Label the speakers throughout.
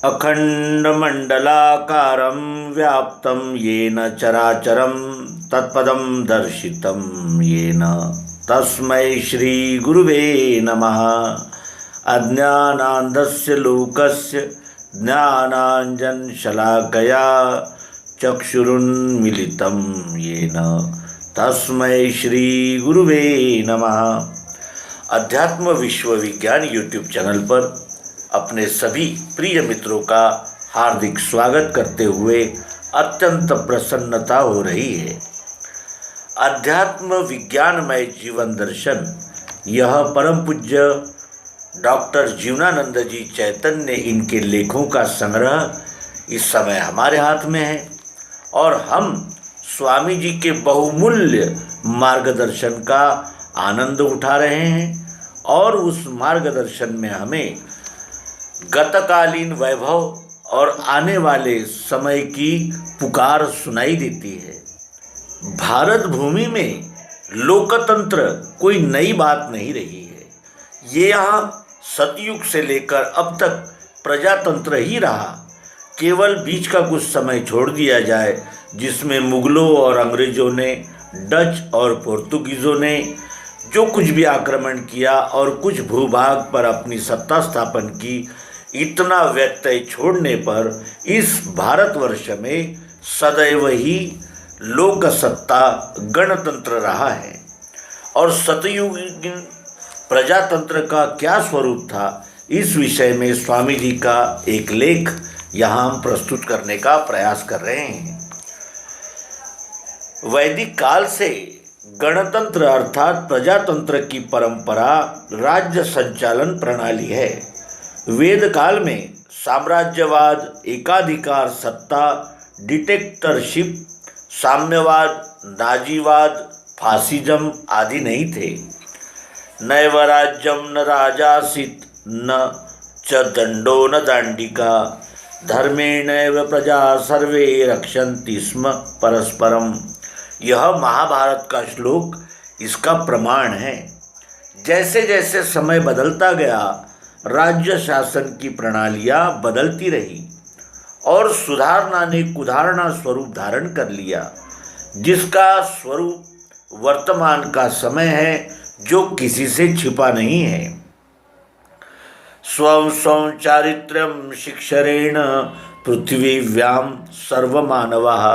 Speaker 1: अखंडमंडलाकारं व्याप्तं येन चराचरं तत्पदं दर्शितं येन तस्मै श्रीगुरुवे नमः। अज्ञानान्धस्य लोकस्य ज्ञानाञ्जनशलाकया चक्षुरुन्मीलितं येन तस्मै श्रीगुरुवे नमः। अध्यात्म विश्व विज्ञान यूट्यूब चैनल पर अपने सभी प्रिय मित्रों का हार्दिक स्वागत करते हुए अत्यंत प्रसन्नता हो रही है। अध्यात्म विज्ञानमय जीवन दर्शन, यह परम पूज्य डॉक्टर जीवनानंद जी चैतन्य इनके लेखों का संग्रह इस समय हमारे हाथ में है और हम स्वामी जी के बहुमूल्य मार्गदर्शन का आनंद उठा रहे हैं और उस मार्गदर्शन में हमें गतकालीन वैभव और आने वाले समय की पुकार सुनाई देती है। भारत भूमि में लोकतंत्र कोई नई बात नहीं रही है। ये यहाँ सतयुग से लेकर अब तक प्रजातंत्र ही रहा। केवल बीच का कुछ समय छोड़ दिया जाए जिसमें मुगलों और अंग्रेज़ों ने, डच और पोर्तुगीज़ों ने जो कुछ भी आक्रमण किया और कुछ भूभाग पर अपनी सत्ता स्थापन की, इतना व्यत्यय छोड़ने पर इस भारतवर्ष में सदैव ही लोक सत्ता गणतंत्र रहा है। और सतयुगीन प्रजातंत्र का क्या स्वरूप था, इस विषय में स्वामी जी का एक लेख यहाँ हम प्रस्तुत करने का प्रयास कर रहे हैं। वैदिक काल से गणतंत्र अर्थात प्रजातंत्र की परंपरा राज्य संचालन प्रणाली है। वेद काल में साम्राज्यवाद, एकाधिकार सत्ता, डिक्टेटरशिप, साम्यवाद, नाजीवाद, फासिज्म आदि नहीं थे। नैव राज्यम न राजासीत् न च दंडो न दांडिका धर्मेणैव प्रजा सर्वे रक्षन्ति स्म परस्परम। यह महाभारत का श्लोक इसका प्रमाण है। जैसे जैसे समय बदलता गया, राज्य शासन की प्रणालियाँ बदलती रही और सुधारना ने कुधारणा स्वरूप धारण कर लिया, जिसका स्वरूप वर्तमान का समय है, जो किसी से छिपा नहीं है। स्वं स्वं चारित्र्यं शिक्षरेण पृथ्वीव्यां सर्वमानवाः।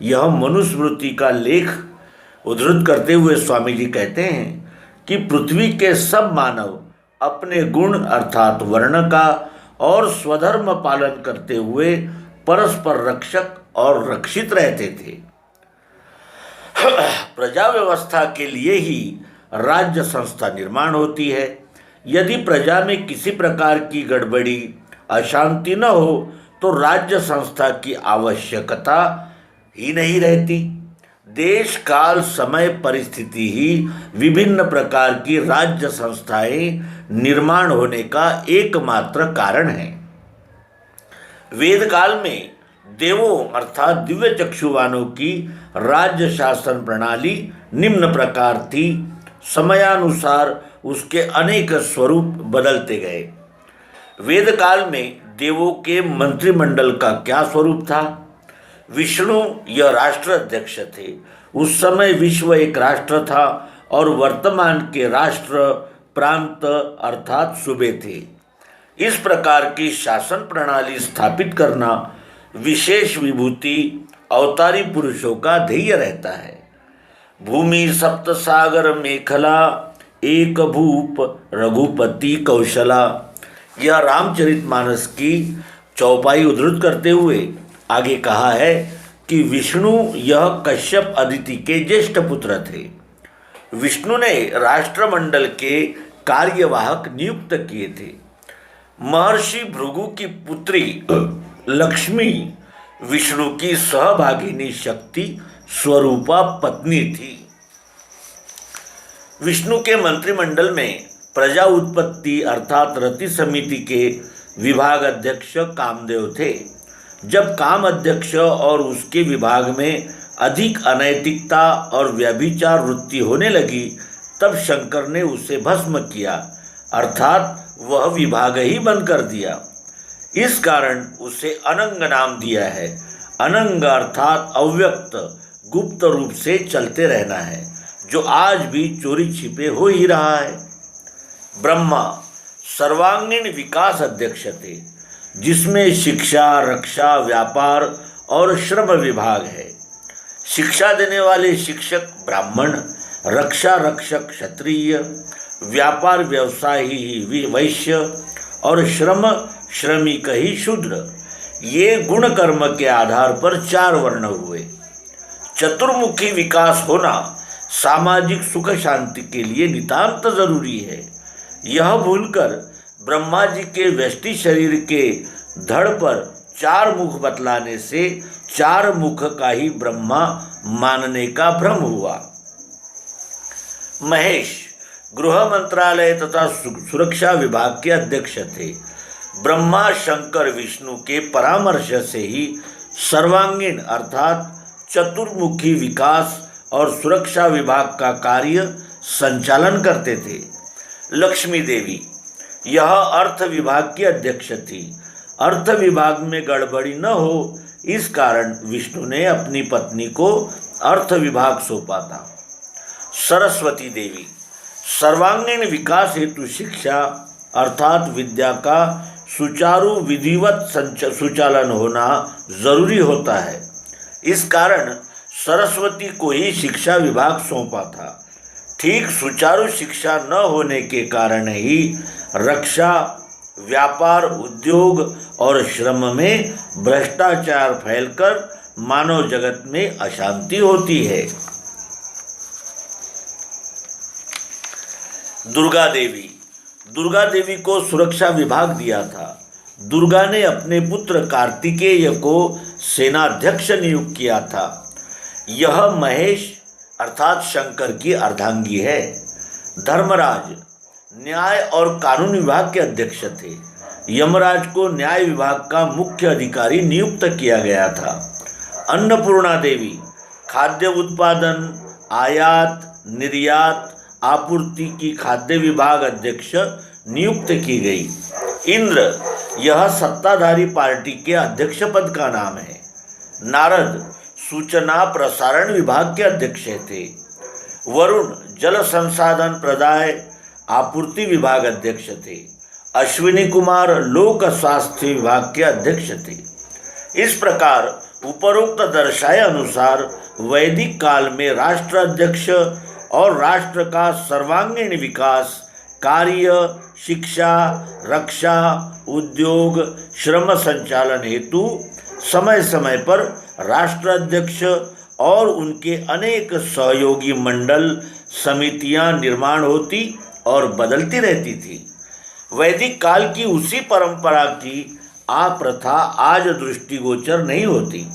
Speaker 1: यह मनुस्मृति का लेख उद्धृत करते हुए स्वामी जी कहते हैं कि पृथ्वी के सब मानव अपने गुण अर्थात वर्ण का और स्वधर्म पालन करते हुए परस्पर रक्षक और रक्षित रहते थे। प्रजा व्यवस्था के लिए ही राज्य संस्था निर्माण होती है। यदि प्रजा में किसी प्रकार की गड़बड़ी, अशांति न हो तो राज्य संस्था की आवश्यकता ही नहीं रहती। देश, काल, समय, परिस्थिति ही विभिन्न प्रकार की राज्य संस्थाएं निर्माण होने का एकमात्र कारण है। वेद काल में देवों अर्थात दिव्य चक्षुवानों की राज्य शासन प्रणाली निम्न प्रकार थी। समयानुसार उसके अनेक स्वरूप बदलते गए। वेद काल में देवों के मंत्रिमंडल का क्या स्वरूप था? विष्णु यह राष्ट्र अध्यक्ष थे। उस समय विश्व एक राष्ट्र था और वर्तमान के राष्ट्र प्रांत अर्थात सूबे थे। इस प्रकार की शासन प्रणाली स्थापित करना विशेष विभूति अवतारी पुरुषों का ध्येय रहता है। भूमि सप्त सागर मेखला एक भूप रघुपति कौशला। यह रामचरितमानस की चौपाई उद्धृत करते हुए आगे कहा है कि विष्णु यह कश्यप अदिति के ज्येष्ठ पुत्र थे। विष्णु ने राष्ट्रमंडल के कार्यवाहक नियुक्त किए थे। महर्षि भृगु की पुत्री लक्ष्मी विष्णु की सहभागिनी शक्ति स्वरूपा पत्नी थी। विष्णु के मंत्रिमंडल में प्रजा उत्पत्ति अर्थात रति समिति के विभाग अध्यक्ष कामदेव थे। जब काम अध्यक्ष और उसके विभाग में अधिक अनैतिकता और व्यभिचार वृत्ति होने लगी, तब शंकर ने उसे भस्म किया, अर्थात वह विभाग ही बंद कर दिया। इस कारण उसे अनंग नाम दिया है। अनंग अर्थात अव्यक्त, गुप्त रूप से चलते रहना है, जो आज भी चोरी छिपे हो ही रहा है। ब्रह्मा सर्वांगीण विकास अध्यक्ष थे, जिसमें शिक्षा, रक्षा, व्यापार और श्रम विभाग है। शिक्षा देने वाले शिक्षक ब्राह्मण, रक्षा रक्षक क्षत्रिय, व्यापार व्यवसायी वैश्य और श्रम श्रमिक ही शूद्र। ये गुण कर्म के आधार पर 4 वर्ण हुए। चतुर्मुखी विकास होना सामाजिक सुख शांति के लिए नितांत जरूरी है। यह भूलकर ब्रह्मा जी के व्यष्टि शरीर के धड़ पर 4 मुख बतलाने से 4 मुख का ही ब्रह्मा मानने का भ्रम हुआ। महेश गृह मंत्रालय तथा सुरक्षा विभाग के अध्यक्ष थे। ब्रह्मा शंकर विष्णु के परामर्श से ही सर्वांगीण अर्थात चतुर्मुखी विकास और सुरक्षा विभाग का कार्य संचालन करते थे। लक्ष्मी देवी यह अर्थ विभाग की अध्यक्ष थी। अर्थ विभाग में गड़बड़ी न हो, इस कारण विष्णु ने अपनी पत्नी को अर्थ विभाग सौंपा था। सरस्वती देवी सर्वांगीण विकास हेतु शिक्षा अर्थात विद्या का सुचारू विधिवत सुचालन होना जरूरी होता है। इस कारण सरस्वती को ही शिक्षा विभाग सौंपा था। ठीक सुचारू शिक्षा न होने के कारण ही रक्षा, व्यापार, उद्योग और श्रम में भ्रष्टाचार फैलकर मानव जगत में अशांति होती है। दुर्गा देवी को सुरक्षा विभाग दिया था। दुर्गा ने अपने पुत्र कार्तिकेय को सेनाध्यक्ष नियुक्त किया था। यह महेश अर्थात शंकर की अर्धांगी है। धर्मराज न्याय और कानून विभाग के अध्यक्ष थे। यमराज को न्याय विभाग का मुख्य अधिकारी नियुक्त किया गया था। अन्नपूर्णा देवी खाद्य उत्पादन, आयात, निर्यात, आपूर्ति की खाद्य विभाग अध्यक्ष नियुक्त की गई। इंद्र यह सत्ताधारी पार्टी के अध्यक्ष पद का नाम है। नारद सूचना प्रसारण विभाग के अध्यक्ष थे। वरुण जल संसाधन प्रदाय आपूर्ति विभाग अध्यक्ष थे। अश्विनी कुमार लोक स्वास्थ्य विभाग के अध्यक्ष थे। इस प्रकार उपरोक्त दर्शाए अनुसार वैदिक काल में राष्ट्र अध्यक्ष और राष्ट्र का सर्वांगीण विकास, कार्य, शिक्षा, रक्षा, उद्योग, श्रम संचालन हेतु समय समय पर राष्ट्राध्यक्ष और उनके अनेक सहयोगी मंडल, समितियां निर्माण होती और बदलती रहती थी। वैदिक काल की उसी परंपरा की प्रथा आज दृष्टिगोचर नहीं होती।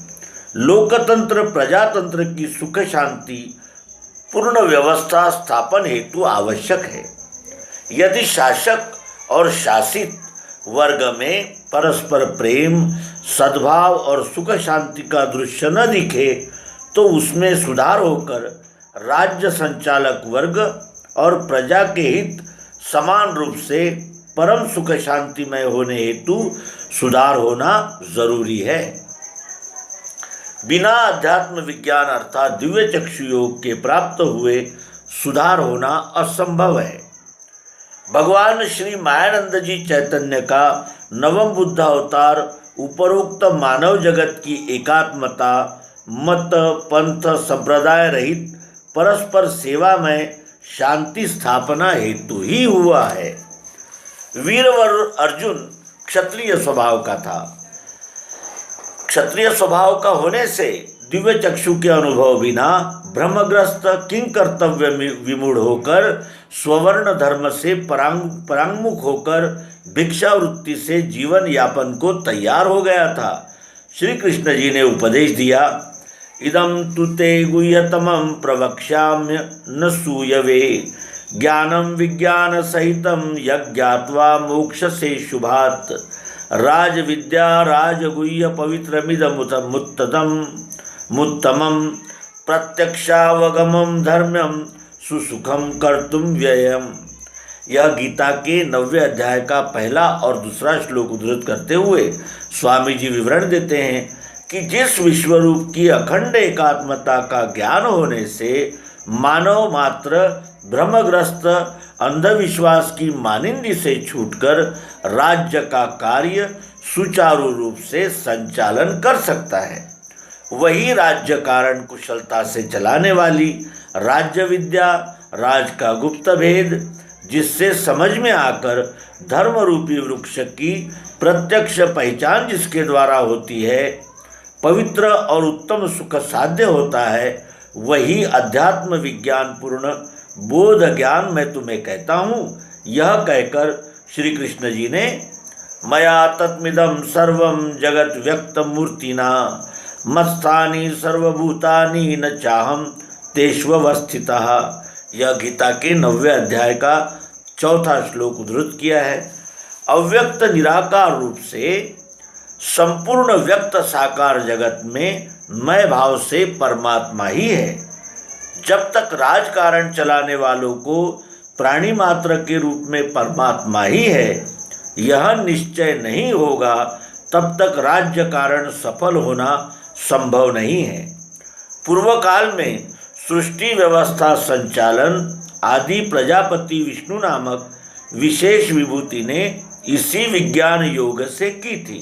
Speaker 1: लोकतंत्र, प्रजातंत्र की सुख शांति पूर्ण व्यवस्था स्थापन हेतु आवश्यक है। यदि शासक और शासित वर्ग में परस्पर प्रेम, सद्भाव और सुख शांति का दृश्य न दिखे तो उसमें सुधार होकर राज्य संचालक वर्ग और प्रजा के हित समान रूप से परम सुख शांतिमय होने हेतु सुधार होना जरूरी है। बिना अध्यात्म विज्ञान अर्थात दिव्य चक्षु योग के प्राप्त हुए सुधार होना असंभव है। भगवान श्री मायानंद जी चैतन्य का नवम बुद्ध अवतार उपरोक्त मानव जगत की एकात्मता, मत, पंथ, संप्रदाय रहित परस्पर सेवा में शांति स्थापना हेतु ही हुआ है। वीरवर अर्जुन क्षत्रिय स्वभाव का था। क्षत्रिय स्वभाव का होने से दिव्य चक्षु के अनुभव बिना भ्रमग्रस्त किंग कर्तव्य विमूढ़ होकर स्वर्ण धर्म से परांगमुख होकर भिक्षावृत्ति से जीवन यापन को तैयार हो गया था। श्री कृष्ण जी ने उपदेश दिया, इदं तु ते गुह्यतमं प्रवक्ष्याम्य न सूयवे ज्ञानम विज्ञान सहितं यज्ञात्वा मोक्षसे शुभात् राज विद्या राजगुह्य पवित्रमिदमुत्तमं प्रत्यक्षावगमं धर्म्यं सुसुखं कर्तुं व्ययम्। यह गीता के 90वें अध्याय का पहला और दूसरा श्लोक उद्धृत करते हुए स्वामी जी विवरण देते हैं कि जिस विश्वरूप की अखंड एकात्मता का ज्ञान होने से मानव मात्र भ्रमग्रस्त अंधविश्वास की मानिंदी से छूटकर राज्य का कार्य सुचारू रूप से संचालन कर सकता है, वही राज्य कारण कुशलता से चलाने वाली राज्य विद्या, राज का गुप्त भेद, जिससे समझ में आकर धर्म रूपी वृक्ष की प्रत्यक्ष पहचान जिसके द्वारा होती है, पवित्र और उत्तम सुख साध्य होता है, वही अध्यात्म विज्ञान पूर्ण बोध ज्ञान मैं तुम्हें कहता हूँ। यह कहकर श्री कृष्ण जी ने मया तत्मिदं सर्वं जगत व्यक्त मूर्तिना मत्स्थानि सर्वभूतानि न चाहम तेष्वस्थितः, यह गीता के 90वें अध्याय का चौथा श्लोक उद्धृत किया है। अव्यक्त निराकार रूप से संपूर्ण व्यक्त साकार जगत में मैं भाव से परमात्मा ही है। जब तक राजकारण चलाने वालों को प्राणी मात्र के रूप में परमात्मा ही है यह निश्चय नहीं होगा, तब तक राज्य कारण सफल होना संभव नहीं है। पूर्व काल में सृष्टि व्यवस्था संचालन आदि प्रजापति विष्णु नामक विशेष विभूति ने इसी विज्ञान योग से की थी।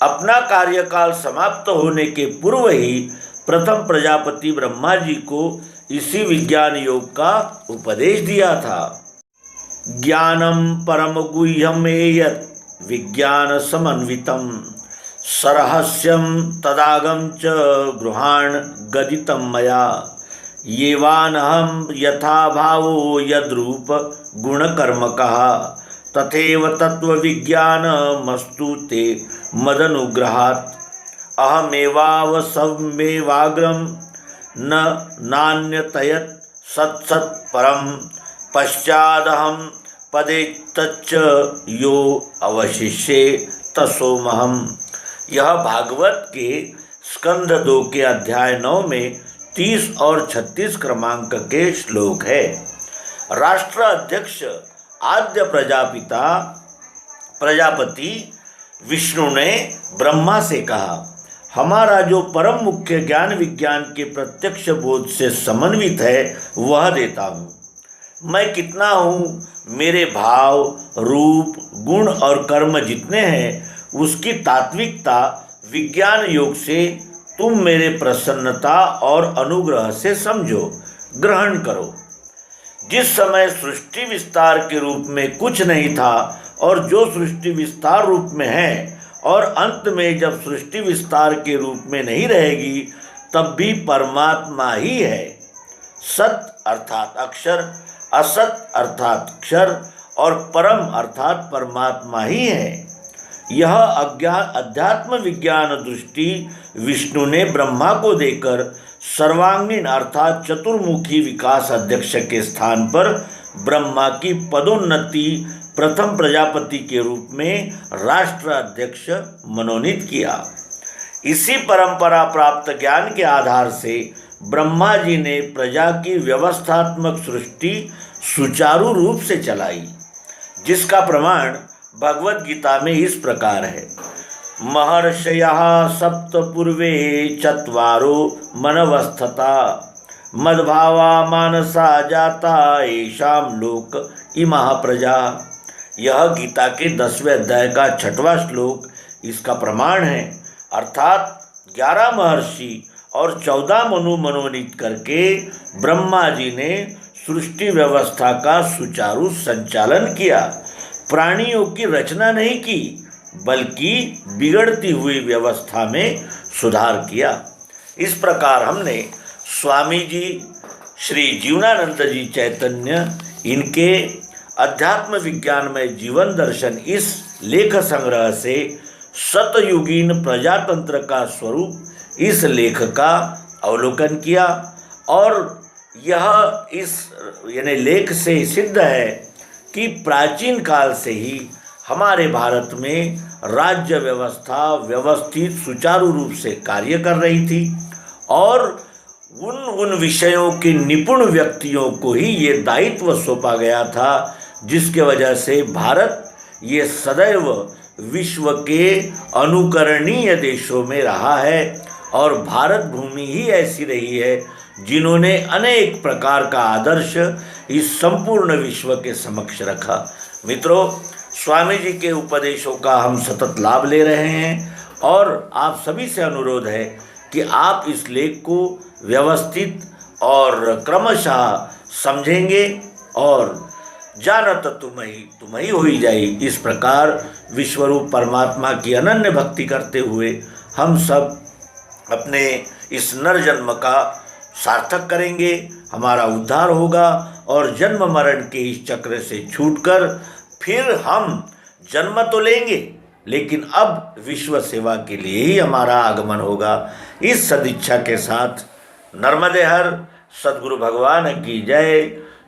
Speaker 1: अपना कार्यकाल समाप्त होने के पूर्व ही प्रथम प्रजापति ब्रह्मा जी को इसी विज्ञान योग का उपदेश दिया था। ज्ञानम परम गुह्यम एयत् विज्ञान समन्वितम सरहस्यम तदागम च गृहाण गदितम मया येवानहम यथा भावो यद्रूप गुणकर्मकः तथैव तत्व विज्ञानमस्तु ते मदनुग्रहात् अहमेवावसमेवाग्रम न नान्यतयत् सत्सत् परम पश्चादहम पदे तच्च यो अवशिष्ये तसोमहम। यह भागवत के स्कंद 2 के अध्याय 9 में 30 और 36 क्रमांक के श्लोक है। राष्ट्र अध्यक्ष आद्य प्रजापति विष्णु ने ब्रह्मा से कहा, हमारा जो परम मुख्य ज्ञान विज्ञान के प्रत्यक्ष बोध से समन्वित है वह देता हूँ। मैं कितना हूँ, मेरे भाव, रूप, गुण और कर्म जितने हैं उसकी तात्विकता विज्ञान योग से तुम मेरे प्रसन्नता और अनुग्रह से समझो, ग्रहण करो। जिस समय सृष्टि विस्तार के रूप में कुछ नहीं था और जो सृष्टि विस्तार रूप में है और अंत में जब सृष्टि विस्तार के रूप में नहीं रहेगी तब भी परमात्मा ही है। सत अर्थात अक्षर, असत अर्थात क्षर और परम अर्थात परमात्मा ही है। यह अध्यात्म विज्ञान दृष्टि विष्णु ने ब्रह्मा को देकर सर्वांगीण अर्थात चतुर्मुखी विकास अध्यक्ष के स्थान पर ब्रह्मा की पदोन्नति प्रथम प्रजापति के रूप में राष्ट्र अध्यक्ष मनोनीत किया। इसी परंपरा प्राप्त ज्ञान के आधार से ब्रह्मा जी ने प्रजा की व्यवस्थात्मक सृष्टि सुचारू रूप से चलाई, जिसका प्रमाण भगवद गीता में इस प्रकार है। महर्षयः सप्त पूर्वे चत्वारो मनवस्थता मद्भावा मानसा जाता येषां लोक इमः प्रजा। यह गीता के 10वें अध्याय का 6वां श्लोक इसका प्रमाण है। अर्थात 11 महर्षि और 14 मनु मनोनीत करके ब्रह्मा जी ने सृष्टि व्यवस्था का सुचारू संचालन किया। प्राणियों की रचना नहीं की बल्कि बिगड़ती हुई व्यवस्था में सुधार किया। इस प्रकार हमने स्वामी जी श्री जीवनानंद जी चैतन्य इनके अध्यात्म विज्ञान में जीवन दर्शन इस लेख संग्रह से सतयुगीन प्रजातंत्र का स्वरूप इस लेख का अवलोकन किया और यह इस यानी लेख से सिद्ध है कि प्राचीन काल से ही हमारे भारत में राज्य व्यवस्था व्यवस्थित सुचारू रूप से कार्य कर रही थी और उन विषयों के निपुण व्यक्तियों को ही ये दायित्व सौंपा गया था जिसके वजह से भारत ये सदैव विश्व के अनुकरणीय देशों में रहा है और भारत भूमि ही ऐसी रही है जिन्होंने अनेक प्रकार का आदर्श इस संपूर्ण विश्व के समक्ष रखा। मित्रों, स्वामी जी के उपदेशों का हम सतत लाभ ले रहे हैं और आप सभी से अनुरोध है कि आप इस लेख को व्यवस्थित और क्रमशः समझेंगे और जानत तुम्ही होई जाई, इस प्रकार विश्वरूप परमात्मा की अनन्य भक्ति करते हुए हम सब अपने इस नर जन्म का सार्थक करेंगे, हमारा उद्धार होगा और जन्म मरण के इस चक्र से छूटकर फिर हम जन्म तो लेंगे लेकिन अब विश्व सेवा के लिए ही हमारा आगमन होगा। इस सदिच्छा के साथ नर्मदे हर सद्गुरु भगवान की जय,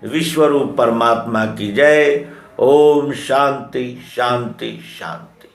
Speaker 1: विश्वरूप परमात्मा की जय। ओम शांति शांति शांति।